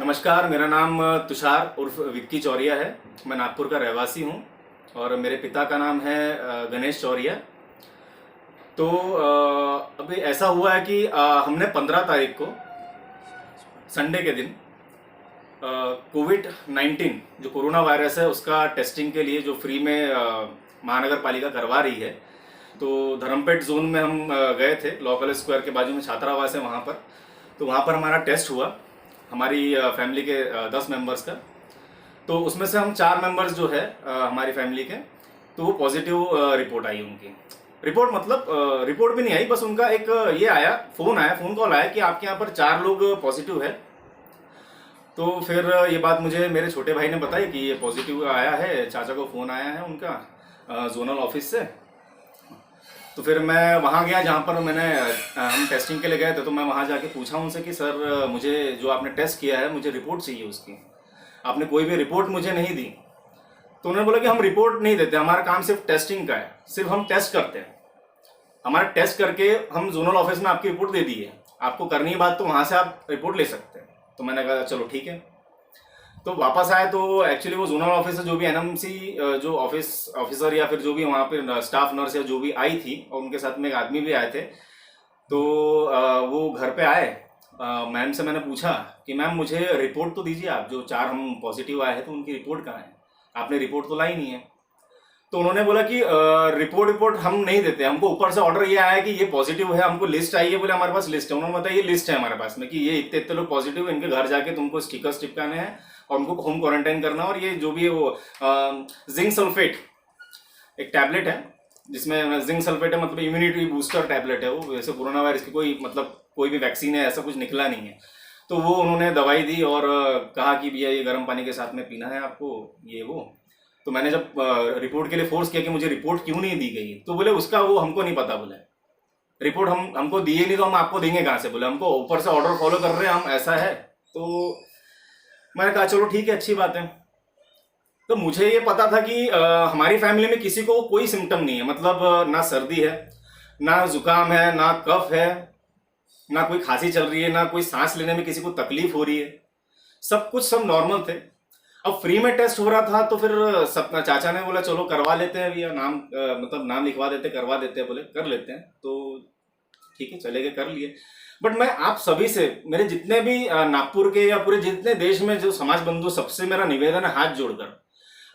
नमस्कार, मेरा नाम तुषार उर्फ विक्की चौरिया है। मैं नागपुर का रहवासी हूँ और मेरे पिता का नाम है गणेश चौरिया। तो अभी ऐसा हुआ है कि हमने 15 तारीख को संडे के दिन कोविड 19 जो कोरोना वायरस है उसका टेस्टिंग के लिए जो फ्री में महानगर पालिका करवा रही है, तो धर्मपेट जोन में हम गए थे। लॉ कॉलेज स्क्वायर के बाजू में छात्रावास है वहाँ पर। तो वहाँ पर हमारा टेस्ट हुआ, हमारी फैमिली के 10 मेंबर्स का। तो उसमें से हम 4 मेंबर्स जो है हमारी फैमिली के, तो वो पॉजिटिव रिपोर्ट आई उनकी। रिपोर्ट मतलब रिपोर्ट भी नहीं आई, बस उनका एक ये आया, फ़ोन कॉल आया कि आपके यहाँ पर 4 लोग पॉजिटिव है। तो फिर ये बात मुझे मेरे छोटे भाई ने बताई कि ये पॉजिटिव आया है, चाचा को फ़ोन आया है उनका जोनल ऑफिस से। तो फिर मैं वहाँ गया जहाँ पर हम टेस्टिंग के लिए गए थे। तो मैं वहाँ जाके पूछा उनसे कि सर, मुझे जो आपने टेस्ट किया है मुझे रिपोर्ट चाहिए उसकी, आपने कोई भी रिपोर्ट मुझे नहीं दी। तो उन्होंने बोला कि हम रिपोर्ट नहीं देते, हमारा काम सिर्फ टेस्टिंग का है, सिर्फ हम टेस्ट करते हैं। हमारा टेस्ट करके हम जोनल ऑफिस में आपकी रिपोर्ट दे दी है, आपको करनी है बात तो वहाँ से आप रिपोर्ट ले सकते हैं। तो मैंने कहा चलो ठीक है। तो वापस आए तो एक्चुअली वो जोनल ऑफिस से जो भी एनएमसी जो ऑफिसर या फिर जो भी वहाँ पे स्टाफ नर्स या जो भी आई थी, और उनके साथ में एक आदमी भी आए थे। तो वो घर पे आए। मैम से मैंने पूछा कि मैम मुझे रिपोर्ट तो दीजिए, आप जो 4 हम पॉजिटिव आए हैं तो उनकी रिपोर्ट कहाँ है, आपने रिपोर्ट तो लाई नहीं है। तो उन्होंने बोला कि रिपोर्ट हम नहीं देते, हमको ऊपर से ऑर्डर ये आया है कि ये पॉजिटिव है, हमको लिस्ट आई है। बोले हमारे पास लिस्ट है। उन्होंने बताया ये लिस्ट है हमारे पास में कि ये इतने इतने लोग पॉजिटिव है, इनके घर जाके तुमको स्टिकर्स चिपकाने हैं और उनको होम क्वारंटाइन करना। और ये जो भी है वो जिंक सल्फेट एक टैबलेट है, जिसमें जिंक सल्फेट है, मतलब इम्यूनिटी बूस्टर टैबलेट है वो। वैसे कोरोना वायरस की कोई भी वैक्सीन है ऐसा कुछ निकला नहीं है। तो वो उन्होंने दवाई दी और कहा कि भैया ये गर्म पानी के साथ में पीना है आपको, ये वो। तो मैंने जब रिपोर्ट के लिए फोर्स किया कि मुझे रिपोर्ट क्यों नहीं दी गई, तो बोले उसका वो हमको नहीं पता। बोले रिपोर्ट हमको दिए नहीं तो हम आपको देंगे कहाँ से। बोले हमको ऊपर से ऑर्डर फॉलो कर रहे हैं हम, ऐसा है। तो मैंने कहा चलो ठीक है, अच्छी बात है। तो मुझे ये पता था कि हमारी फैमिली में किसी को कोई सिम्टम नहीं है, मतलब ना सर्दी है, ना जुकाम है, ना कफ है, ना कोई खांसी चल रही है, ना कोई सांस लेने में किसी को तकलीफ हो रही है। सब नॉर्मल थे। अब फ्री में टेस्ट हो रहा था तो फिर सब चाचा ने बोला चलो करवा लेते हैं भैया, नाम लिखवा देते, करवा देते हैं। बोले कर लेते हैं। तो ठीक है, चले गए, कर लिए। बट मैं आप सभी से, मेरे जितने भी नागपुर के या पूरे जितने देश में जो समाज बंधु, सबसे मेरा निवेदन है हाथ जोड़कर,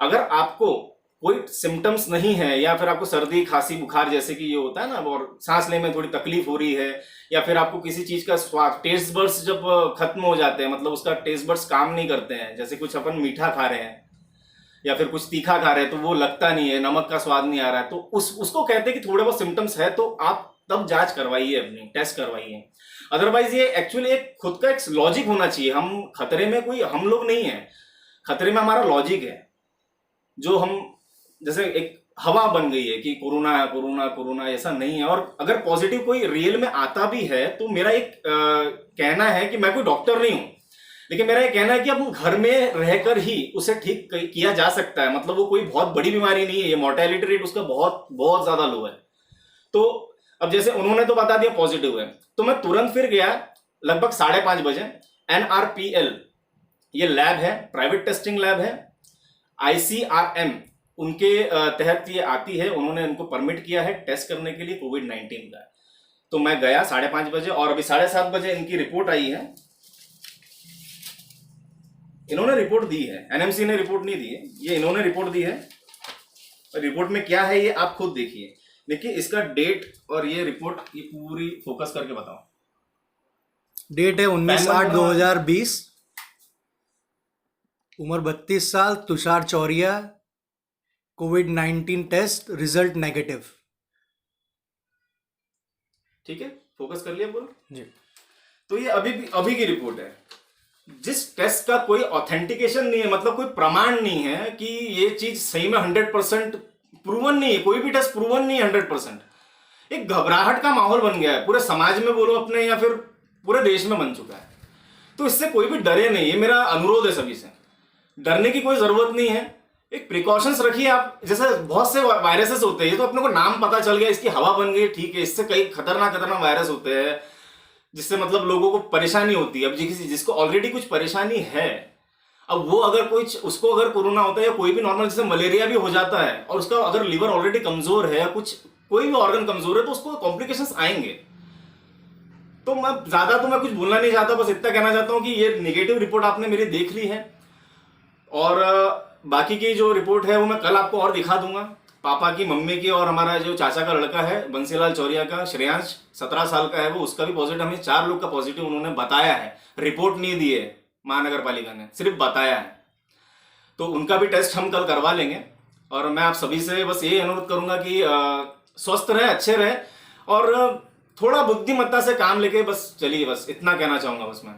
अगर आपको कोई सिम्टम्स नहीं है या फिर आपको सर्दी खांसी बुखार जैसे कि ये होता है ना, और सांस लेने में थोड़ी तकलीफ हो रही है, या फिर आपको किसी चीज का स्वाद, टेस्ट बर्ड्स जब खत्म हो जाते हैं, मतलब उसका टेस्ट बर्ड्स काम नहीं करते हैं, जैसे कुछ अपन मीठा खा रहे हैं या फिर कुछ तीखा खा रहे हैं तो वो लगता नहीं है, नमक का स्वाद नहीं आ रहा है, तो उसको कहते हैं कि थोड़े बहुत सिम्टम्स है तो आप तब जांच करवाइए, अपनी टेस्ट करवाइए। अदरवाइज ये एक्चुअली एक खुद का एक लॉजिक होना चाहिए। हम खतरे में कोई हम लोग नहीं है, खतरे में हमारा लॉजिक है। जो हम जैसे एक हवा बन गई है कि कोरोना है, कोरोना कोरोना, ऐसा नहीं है। और अगर पॉजिटिव कोई रियल में आता भी है तो मेरा एक कहना है कि मैं कोई डॉक्टर नहीं हूं, लेकिन मेरा ये कहना है कि अब घर में रहकर ही उसे ठीक किया जा सकता है। मतलब वो कोई बहुत बड़ी बीमारी नहीं है, ये मोर्टेलिटी रेट उसका बहुत बहुत ज्यादा लो है। तो अब जैसे उन्होंने तो बता दिया पॉजिटिव है, तो मैं तुरंत फिर गया लगभग 5:30 बजे। NRPL ये लैब है, प्राइवेट टेस्टिंग लैब है, ICRM उनके तहत ये आती है। उन्होंने उनको परमिट किया है टेस्ट करने के लिए कोविड-19 का। तो मैं गया 5:30 बजे और अभी 7:30 बजे इनकी रिपोर्ट आई है। इन्होंने रिपोर्ट दी है, एनएमसी ने रिपोर्ट नहीं दी है, ये इन्होंने रिपोर्ट दी है। रिपोर्ट में क्या है ये आप खुद देखिए। देखिए इसका डेट और ये रिपोर्ट, ये पूरी फोकस करके बताओ। डेट है 19/8/2020। उम्र 32 साल, तुषार चौरिया, कोविड-19 टेस्ट रिजल्ट नेगेटिव। ठीक है, फोकस कर लिया पूरा जी। तो ये अभी की रिपोर्ट है। जिस टेस्ट का कोई ऑथेंटिकेशन नहीं है, मतलब कोई प्रमाण नहीं है कि ये चीज सही में 100% प्रूवन नहीं है, कोई भी टेस्ट प्रूवन नहीं है 100%। एक घबराहट का माहौल बन गया है पूरे समाज में, बोलो अपने, या फिर पूरे देश में बन चुका है। तो इससे कोई भी डरे नहीं, ये मेरा अनुरोध है सभी से। डरने की कोई जरूरत नहीं है, एक प्रिकॉशंस रखिए आप। जैसे बहुत से वायरसेस होते हैं, ये तो अपने को नाम पता चल गया, इसकी हवा बन गई, ठीक है। इससे कई खतरनाक वायरस होते हैं जिससे मतलब लोगों को परेशानी होती है। अब जिसको ऑलरेडी कुछ परेशानी है, अब वो अगर उसको अगर कोरोना होता है या कोई भी नॉर्मल जैसे मलेरिया भी हो जाता है और उसका अगर लिवर ऑलरेडी कमजोर है या कोई भी ऑर्गन कमजोर है तो उसको कॉम्प्लिकेशंस आएंगे। तो मैं कुछ बोलना नहीं चाहता, बस इतना कहना चाहता हूँ कि ये नेगेटिव रिपोर्ट आपने मेरी देख ली है और बाकी की जो रिपोर्ट है वो मैं कल आपको और दिखा दूंगा। पापा की, मम्मी की और हमारा जो चाचा का लड़का है बंसीलाल चौरिया का, श्रेयांश 17 साल का है वो, उसका भी पॉजिटिव, हमें 4 लोग का पॉजिटिव उन्होंने बताया है। रिपोर्ट नहीं दी है महानगर पालिका ने, सिर्फ बताया है। तो उनका भी टेस्ट हम कल करवा लेंगे और मैं आप सभी से बस यही अनुरोध करूंगा कि स्वस्थ रहे, अच्छे रहे और थोड़ा बुद्धिमत्ता से काम लेके बस चलिए, बस इतना कहना चाहूंगा बस मैं।